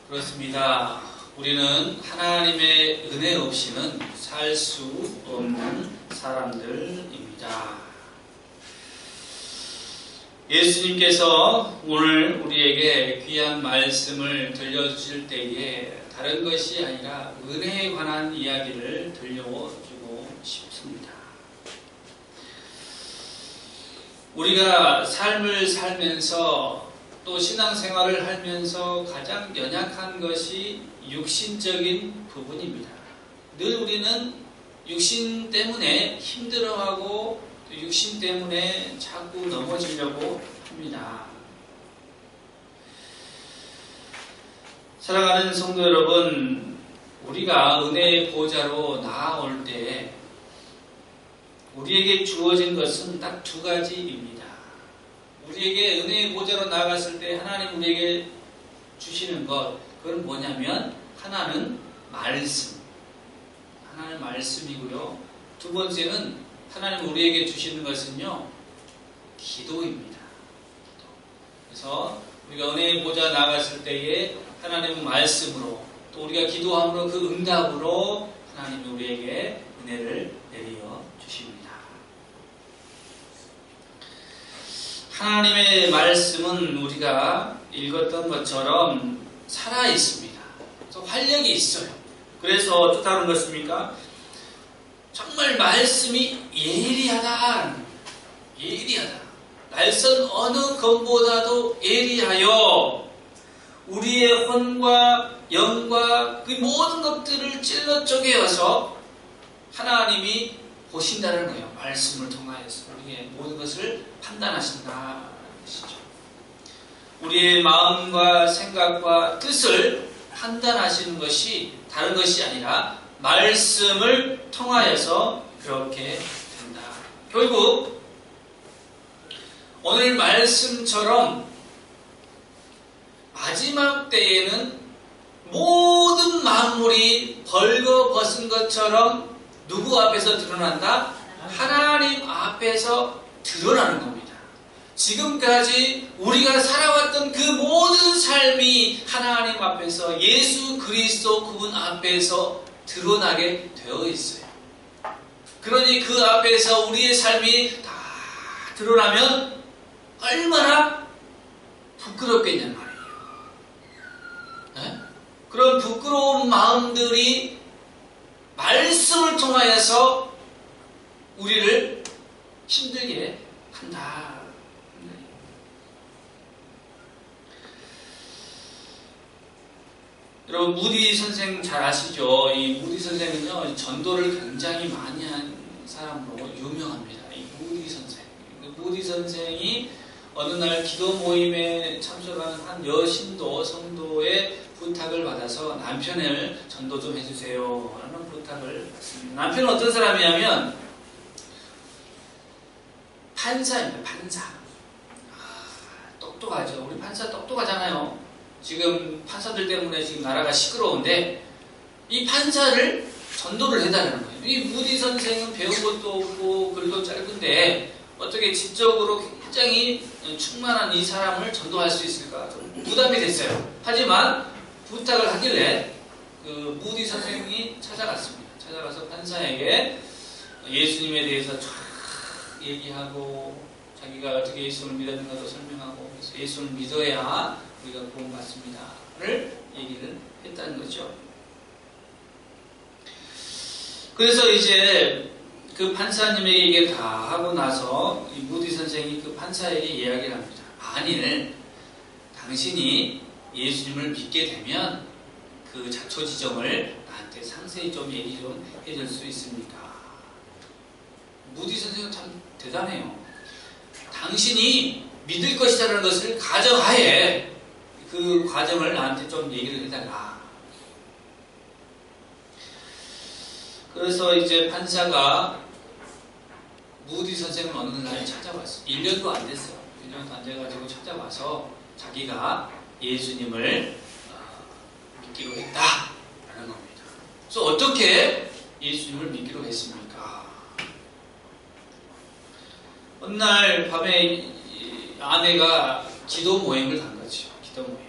그렇습니다. 우리는 하나님의 은혜 없이는 살 수 없는 사람들입니다. 예수님께서 오늘 우리에게 귀한 말씀을 들려주실 때에 다른 것이 아니라 은혜에 관한 이야기를 들려주고 싶습니다. 우리가 삶을 살면서 또 신앙생활을 하면서 가장 연약한 것이 육신적인 부분입니다. 늘 우리는 육신 때문에 힘들어하고 또 육신 때문에 자꾸 넘어지려고 합니다. 사랑하는 성도 여러분, 우리가 은혜의 보좌로 나아올 때 우리에게 주어진 것은 딱 두 가지입니다. 우리에게 은혜의 보좌로 나아갔을 때 하나님 우리에게 주시는 것, 그건 뭐냐면 하나는 말씀, 하나는 말씀이고요. 두 번째는 하나님 우리에게 주시는 것은요, 기도입니다. 그래서 우리가 은혜의 보좌 나아갔을 때에 하나님은 말씀으로 또 우리가 기도함으로 그 응답으로 하나님이 우리에게 은혜를 내려 주십니다. 하나님의 말씀은 우리가 읽었던 것처럼 살아있습니다. 활력이 있어요. 그래서 또 다른 것입니까? 정말 말씀이 예리하다. 예리하다. 날선 어느 것보다도 예리하여 우리의 혼과 영과 그 모든 것들을 찔러 쪼개어서 하나님이 보신다는 거예요. 말씀을 통하여서 우리의 모든 것을 판단하신다는 것이죠. 우리의 마음과 생각과 뜻을 판단하시는 것이 다른 것이 아니라 말씀을 통하여서 그렇게 된다. 결국 오늘 말씀처럼 마지막 때에는 모든 만물이 벌거벗은 것처럼 누구 앞에서 드러난다? 하나님 앞에서 드러나는 겁니다. 지금까지 우리가 살아왔던 그 모든 삶이 하나님 앞에서 예수 그리스도 그분 앞에서 드러나게 되어 있어요. 그러니 그 앞에서 우리의 삶이 다 드러나면 얼마나 부끄럽겠냔 말이에요. 네? 그런 부끄러운 마음들이 말씀을 통하여서 우리를 힘들게 한다. 여러분, 무디 선생 잘 아시죠? 이 무디 선생은요, 전도를 굉장히 많이 한 사람으로 유명합니다. 이 무디 선생. 무디 선생이 어느 날 기도 모임에 참석하는 한 여신도 성도의 부탁을 받아서 남편을 전도 좀 해주세요 라는 부탁을 받습니다. 남편은 어떤 사람이냐면 판사입니다. 판사. 똑똑하죠. 우리 판사 똑똑하잖아요. 지금 판사들 때문에 지금 나라가 시끄러운데 이 판사를 전도를 해달라는 거예요. 이 무디 선생은 배운 것도 없고 글도 짧은데 어떻게 지적으로 굉장히 충만한 이 사람을 전도할 수 있을까 좀 부담이 됐어요. 하지만 부탁을 하길래 그 무디 선생이 찾아갔습니다. 찾아가서 판사에게 예수님에 대해서 쫙 얘기하고 자기가 어떻게 예수를 믿었는가도 설명하고 그래서 예수를 믿어야 우리가 구원받습니다를 얘기를 했다는 거죠. 그래서 이제 그 판사님에게 얘기를 다 하고 나서 이 무디 선생이 그 판사에게 이야기를 합니다. 만일 당신이 예수님을 믿게 되면 그 자초지종을 나한테 상세히 좀 얘기 좀 해줄 수 있습니까? 무디 선생은 참 대단해요. 당신이 믿을 것이라는 것을 가정하에 그 과정을 나한테 좀 얘기를 해달라. 그래서 이제 판사가 무디 선생을 어느 날 찾아왔어요. 1년도 안 됐어요. 1년도 안 돼가지고 찾아와서 자기가 예수님을 믿기로 했다라는 겁니다. 그래서 어떻게 예수님을 믿기로 했습니까? 어느 날 밤에 아내가 기도 모임을 간 거죠. 기도 모임.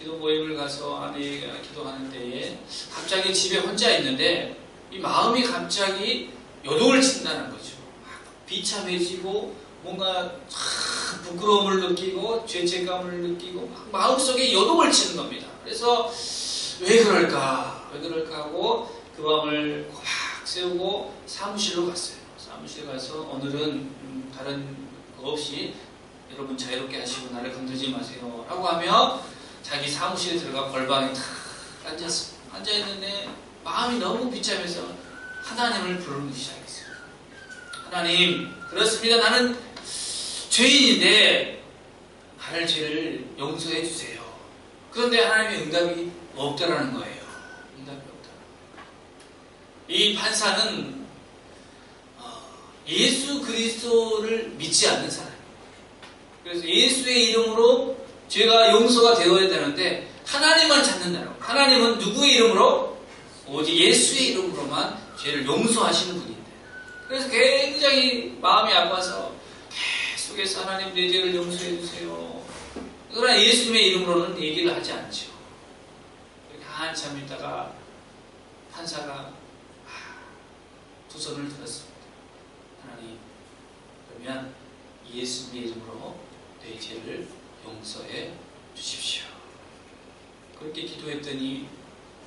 기도 모임을 가서 아내가 기도하는 때에 갑자기 집에 혼자 있는데 이 마음이 갑자기 요동을 친다는 거죠. 비참해지고 뭔가 부끄러움을 느끼고 죄책감을 느끼고 마음속에 요동을 치는 겁니다. 그래서 왜 그럴까 하고 그 밤을 꽉 세우고 사무실로 갔어요. 사무실에 가서 오늘은 다른 거 없이 여러분 자유롭게 하시고 나를 건들지 마세요 라고 하며 자기 사무실에 들어가 벌방에 탁 앉았어요. 앉아있는데 마음이 너무 비참해서 하나님을 부르기 시작했어요. 하나님, 그렇습니다. 나는 죄인인데 나를 죄를 용서해 주세요. 그런데 하나님의 응답이 없더라는 거예요. 응답이 없다. 이 판사는 예수 그리스도를 믿지 않는 사람이에요. 그래서 예수의 이름으로 죄가 용서가 되어야 되는데 하나님만 찾는다고. 하나님은 누구의 이름으로? 오직 예수의 이름으로만 죄를 용서하시는 분인데. 그래서 굉장히 마음이 아파서 계속해서 하나님 내 죄를 용서해 주세요. 그러나 예수님의 이름으로는 얘기를 하지 않죠. 이렇게 한참 있다가 판사가 두 손을 들었습니다. 하나님, 그러면 예수님의 이름으로 내 죄를 용서해 주십시오. 그렇게 기도했더니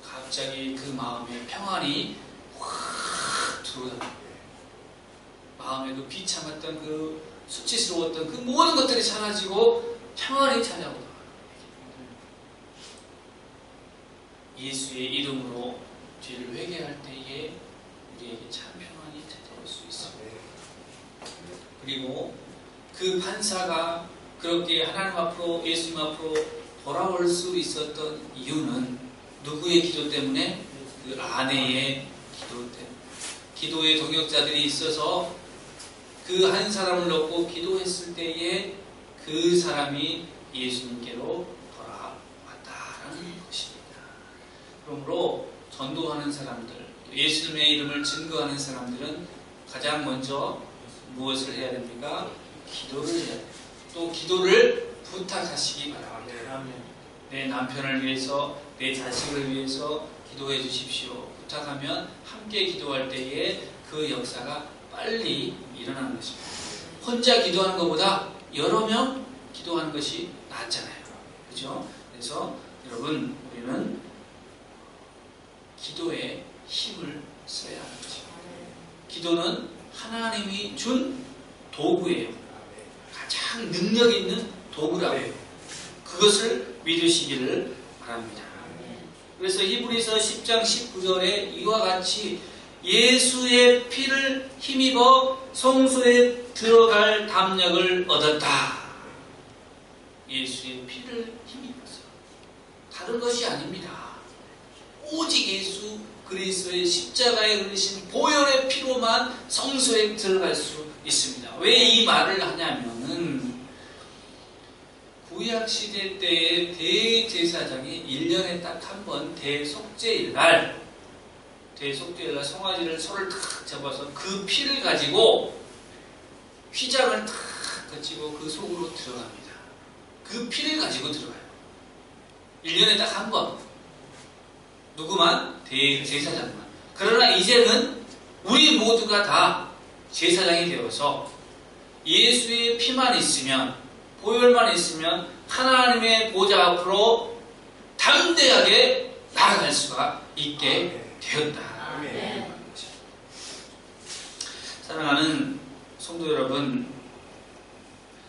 갑자기 그 마음에 평안이 확 들어오더라고요. 마음에 그 비참했던 그 수치스러웠던 그 모든 것들이 사라지고 평안이 찾아오더라고요. 예수의 이름으로 죄를 회개할 때에 우리에게 참 평안이 찾아올 수 있습니다. 그리고 그 판사가 그렇게 하나님 앞으로 예수님 앞으로 돌아올 수 있었던 이유는 누구의 기도 때문에? 그 아내의 기도 때문에. 기도의 동역자들이 있어서 그 한 사람을 놓고 기도했을 때에 그 사람이 예수님께로 돌아왔다라는 것입니다. 그러므로 전도하는 사람들, 예수님의 이름을 증거하는 사람들은 가장 먼저 무엇을 해야 됩니까? 기도를 해야 됩니다. 또 기도를 부탁하시기 바랍니다. 내 남편을 위해서, 내 자식을 위해서 기도해 주십시오. 부탁하면 함께 기도할 때에 그 역사가 빨리 일어나는 것입니다. 혼자 기도하는 것보다 여러 명 기도하는 것이 낫잖아요. 그렇죠? 그래서 여러분, 우리는 기도에 힘을 써야 하는 것입니다. 기도는 하나님이 준 도구예요. 가장 능력 있는 도구라고 해요. 그것을 믿으시기를 바랍니다. 그래서 히브리서 10장 19절에 이와 같이 예수의 피를 힘입어 성소에 들어갈 담력을 얻었다. 예수의 피를 힘입어서. 다른 것이 아닙니다. 오직 예수 그리스도의 십자가에 흘리신 보혈의 피로만 성소에 들어갈 수 있습니다. 왜 이 말을 하냐면은 구약시대 때의 대제사장이 1년에 딱 한 번 대속죄일날 송아지를 손을 탁 잡아서 그 피를 가지고 휘장을 탁 거치고 그 속으로 들어갑니다. 그 피를 가지고 들어가요. 1년에 딱 한 번. 누구만? 대제사장만. 그러나 이제는 우리 모두가 다 제사장이 되어서 예수의 피만 있으면, 보혈만 있으면 하나님의 보좌 앞으로 담대하게 나아갈 수가 있게 되었다. 사랑하는 성도 여러분,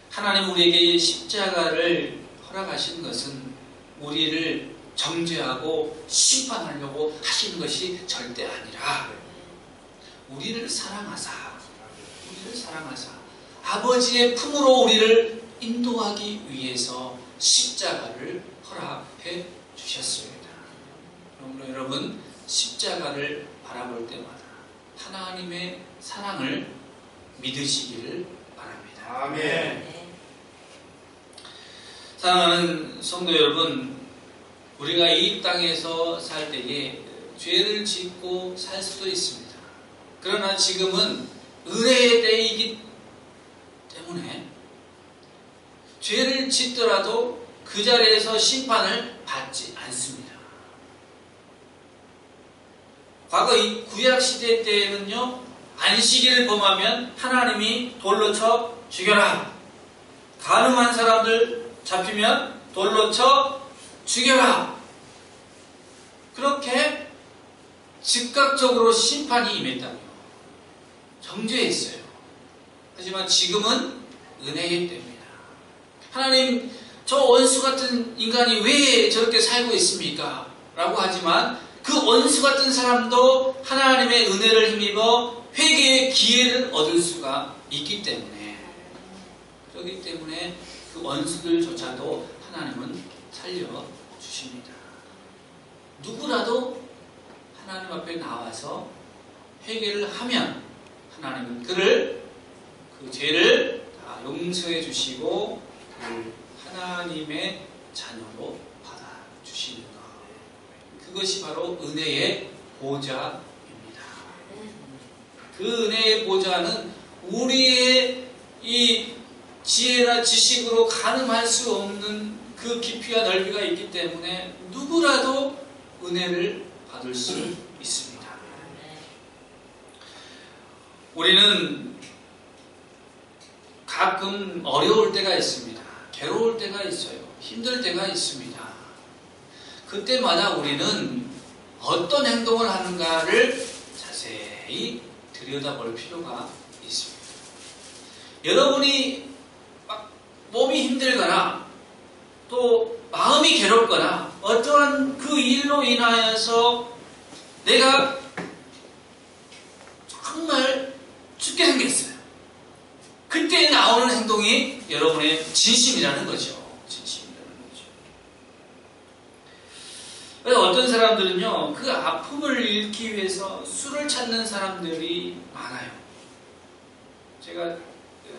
하나님 우리에게 십자가를 허락하신 것은 우리를 정죄하고 심판하려고 하시는 것이 절대 아니라 우리를 사랑하사 아버지의 품으로 우리를 인도하기 위해서 십자가를 허락해 주셨습니다. 그러므로 여러분, 십자가를 바라볼 때마다 하나님의 사랑을 믿으시기를 바랍니다. 아멘. 사랑하는 성도 여러분, 우리가 이 땅에서 살 때에 죄를 짓고 살 수도 있습니다. 그러나 지금은 은혜의 때이기 때문에 죄를 짓더라도 그 자리에서 심판을 받지 않습니다. 과거 이 구약시대 때에는요, 안식일을 범하면 하나님이 돌로 쳐 죽여라. 간음한 사람들 잡히면 돌로 쳐 죽여라. 그렇게 즉각적으로 심판이 임했다고요. 정죄했어요. 하지만 지금은 은혜이기 때문이다. 하나님, 저 원수 같은 인간이 왜 저렇게 살고 있습니까? 라고 하지만 그 원수 같은 사람도 하나님의 은혜를 힘입어 회개의 기회를 얻을 수가 있기 때문에, 그렇기 때문에 그 원수들조차도 하나님은 살려주십니다. 누구라도 하나님 앞에 나와서 회개를 하면 하나님은 그 죄를 다 용서해 주시고 그를 하나님의 자녀로 받아주시는 것. 그것이 바로 은혜의 보좌입니다. 그 은혜의 보좌는 우리의 이 지혜나 지식으로 가늠할 수 없는 그 깊이와 넓이가 있기 때문에 누구라도 은혜를 받을 수 있습니다. 우리는 가끔 어려울 때가 있습니다. 괴로울 때가 있어요. 힘들 때가 있습니다. 그때마다 우리는 어떤 행동을 하는가를 자세히 들여다볼 필요가 있습니다. 여러분이 막 몸이 힘들거나 또 마음이 괴롭거나 어떠한 그 일로 인하여서 내가 정말 죽게 생겼어요. 그때 나오는 행동이 여러분의 진심이라는 거죠. 진심이라는 거죠. 그래서 어떤 사람들은요, 그 아픔을 잃기 위해서 술을 찾는 사람들이 많아요. 제가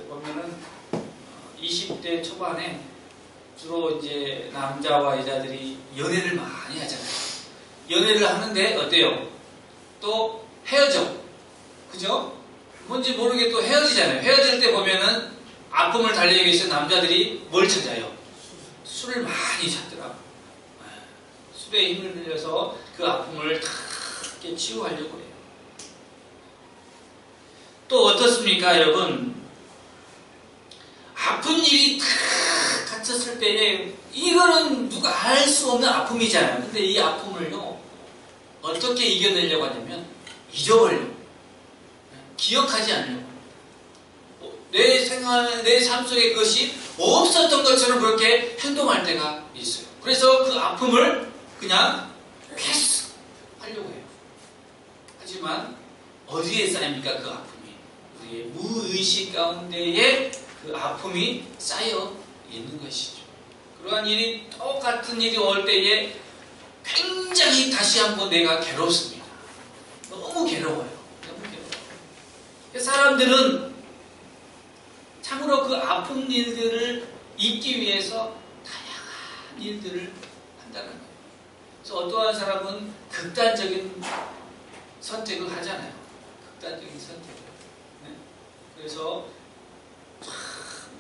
보면은 20대 초반에 주로 이제 남자와 여자들이 연애를 많이 하잖아요. 연애를 하는데 어때요? 또 헤어져. 그죠? 뭔지 모르게 또 헤어지잖아요. 헤어질 때 보면은 아픔을 달래기 위해서 남자들이 뭘 찾아요? 술을 많이 찾더라고요. 술에 힘을 들여서 그 아픔을 다 이렇게 치유하려고 해요. 또 어떻습니까, 여러분? 아픈 일이 탁 닥쳤을 때에 이거는 누가 알 수 없는 아픔이잖아요. 근데 이 아픔을요, 어떻게 이겨내려고 하냐면 잊어버려요. 기억하지 않으려고. 내 삶 속에 그것이 없었던 것처럼 그렇게 행동할 때가 있어요. 그래서 그 아픔을 그냥 패스 하려고 해요. 하지만 어디에 쌓입니까, 그 아픔이? 우리의 무의식 가운데에 그 아픔이 쌓여 있는 것이죠. 그러한 일이, 똑같은 일이 올 때에 굉장히 다시 한번 내가 괴롭습니다. 너무 괴로워요. 사람들은 참으로 그 아픈 일들을 잊기 위해서 다양한 일들을 한다는 거예요. 그래서 어떠한 사람은 극단적인 선택을 하잖아요. 극단적인 선택을. 네? 그래서 참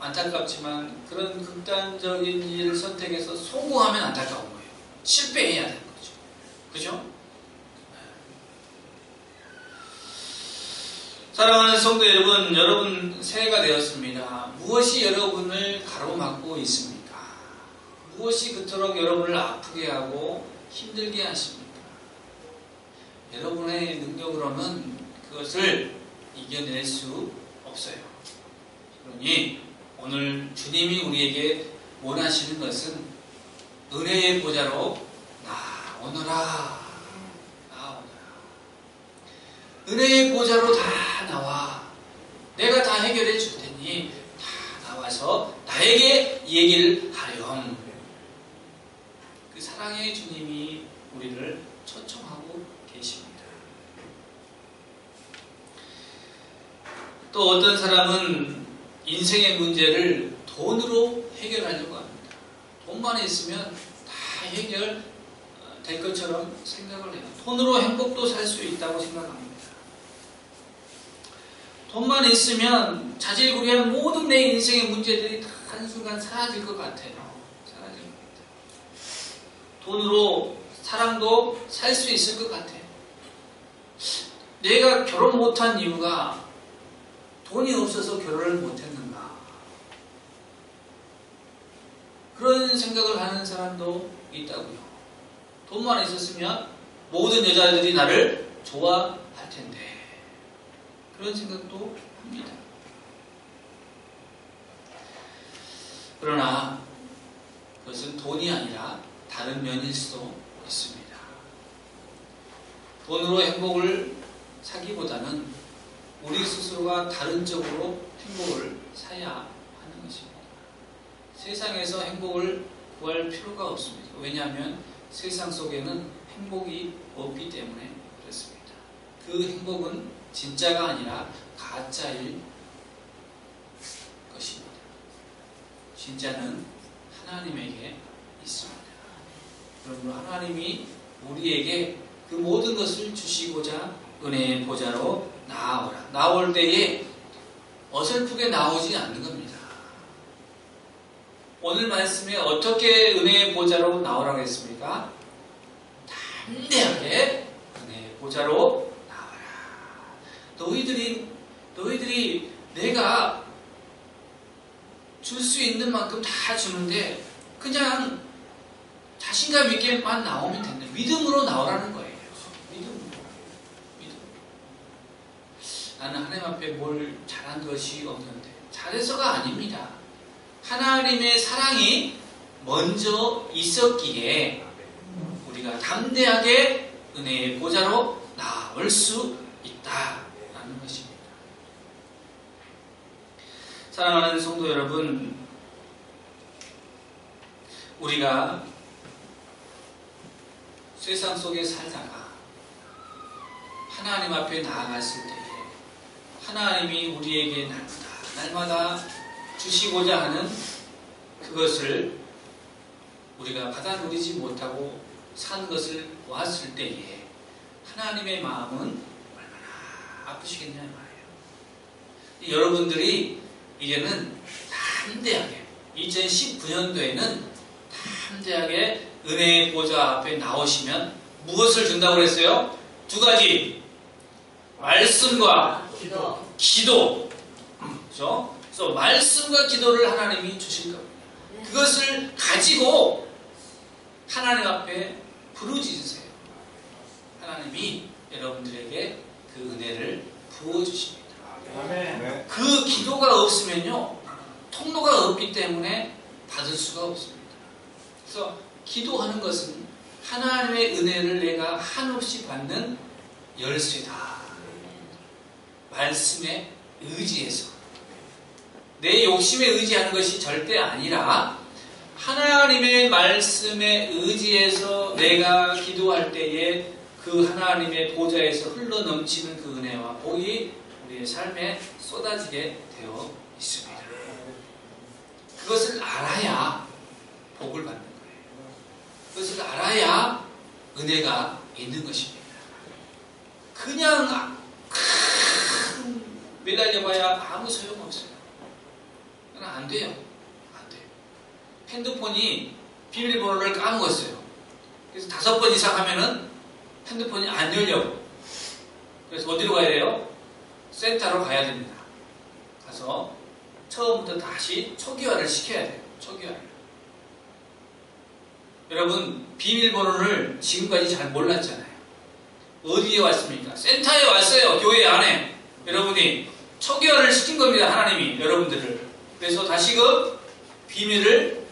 안타깝지만 그런 극단적인 일을 선택해서 성공하면 안타까운 거예요. 실패해야 되는 거죠. 그죠? 사랑하는 성도 여러분, 여러분 새해가 되었습니다. 무엇이 여러분을 가로막고 있습니까? 무엇이 그토록 여러분을 아프게 하고 힘들게 하십니까? 여러분의 능력으로는 그것을 이겨낼 수 없어요. 그러니 오늘 주님이 우리에게 원하시는 것은 은혜의 보좌로 나오너라. 은혜의 보좌로 다 나와. 내가 다 해결해 줄 테니 다 나와서 나에게 얘기를 하렴. 그 사랑의 주님이 우리를 초청하고 계십니다. 또 어떤 사람은 인생의 문제를 돈으로 해결하려고 합니다. 돈만 있으면 다 해결될 것처럼 생각을 해요. 돈으로 행복도 살 수 있다고 생각합니다. 돈만 있으면 자질구레한 모든 내 인생의 문제들이 다 한순간 사라질 것 같아요. 사라질 것 같아요. 돈으로 사랑도 살 수 있을 것 같아. 내가 결혼 못한 이유가 돈이 없어서 결혼을 못했는가? 그런 생각을 하는 사람도 있다고요. 돈만 있었으면 모든 여자들이 나를 좋아할 텐데. 그런 생각도 합니다. 그러나 그것은 돈이 아니라 다른 면일 수도 있습니다. 돈으로 행복을 사기보다는 우리 스스로가 다른 쪽으로 행복을 사야 하는 것입니다. 세상에서 행복을 구할 필요가 없습니다. 왜냐하면 세상 속에는 행복이 없기 때문에 그렇습니다. 그 행복은 진짜가 아니라 가짜일 것입니다. 진짜는 하나님에게 있습니다. 그러므로 하나님이 우리에게 그 모든 것을 주시고자 은혜의 보좌로 나아오라. 나올 때에 어설프게 나오지 않는 겁니다. 오늘 말씀에 어떻게 은혜의 보좌로 나오라고 했습니까? 담대하게 은혜의 보좌로 나와라. 너희들이 내가 줄 수 있는 만큼 다 주는데 그냥 자신감 있게만 나오면 된다. 믿음으로 나오라는 거예요. 믿음. 나는 하나님 앞에 뭘 잘한 것이 없는데 잘해서가 아닙니다. 하나님의 사랑이 먼저 있었기에 우리가 담대하게 은혜의 보좌로 나올 수 있다라는 것입니다. 사랑하는 성도 여러분, 우리가 세상 속에 살다가 하나님 앞에 나아갔을 때에 하나님이 우리에게 날마다 주시고자 하는 그것을 우리가 받아 누리지 못하고 산 것을 보았을 때에 하나님의 마음은 얼마나 아프시겠냐 말이에요. 여러분들이 이제는 담대하게 2019년도에는 담대하게 은혜의 보좌 앞에 나오시면 무엇을 준다고 그랬어요? 두 가지. 말씀과 기도. 그렇죠? 그래서 말씀과 기도를 하나님이 주실 겁니다. 그것을 가지고 하나님 앞에 부르짖으세요. 하나님이 여러분들에게 그 은혜를 부어주십니다. 아멘. 그 기도가 없으면요, 통로가 없기 때문에 받을 수가 없습니다. 그래서 기도하는 것은 하나님의 은혜를 내가 한없이 받는 열쇠다. 말씀에 의지해서 내 욕심에 의지하는 것이 절대 아니라 하나님의 말씀에 의지해서 내가 기도할 때에 그 하나님의 보좌에서 흘러넘치는 그 은혜와 복이 우리의 삶에 쏟아지게 되어 있습니다. 그것을 알아야 복을 받는 거예요. 그것을 알아야 은혜가 있는 것입니다. 그냥 매달려봐야 아무 소용없어요. 안 돼요. 안 돼요. 핸드폰이 비밀번호를 까먹었어요. 그래서 5번 이상 하면은 핸드폰이 안 열려고. 그래서 어디로 가야 돼요? 센터로 가야 됩니다. 가서 처음부터 다시 초기화를 시켜야 돼요. 초기화를. 여러분, 비밀번호를 지금까지 잘 몰랐잖아요. 어디에 왔습니까? 센터에 왔어요. 교회 안에. 여러분이 초기화를 시킨 겁니다. 하나님이 여러분들을. 그래서 다시금 비밀을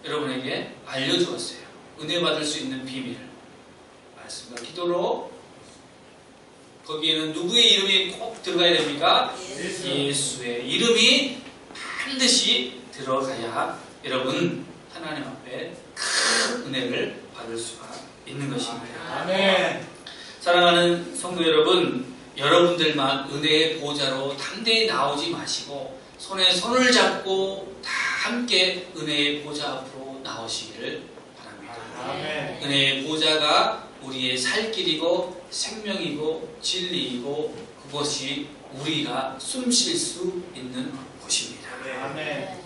여러분에게 알려주었어요. 은혜 받을 수 있는 비밀을. 말씀과 기도로. 거기에는 누구의 이름이 꼭 들어가야 됩니까? 예수의 이름이 반드시 들어가야 여러분 하나님 앞에 큰 은혜를 받을 수가 있는 것입니다. 아멘. 사랑하는 성도 여러분, 여러분들만 은혜의 보좌로 담대히 나오지 마시고 손에 손을 잡고 다 함께 은혜의 보좌 앞으로 나오시기를 바랍니다. 아멘. 은혜의 보좌가 우리의 살 길이고 생명이고 진리이고 그것이 우리가 숨 쉴 수 있는 곳입니다. 아멘.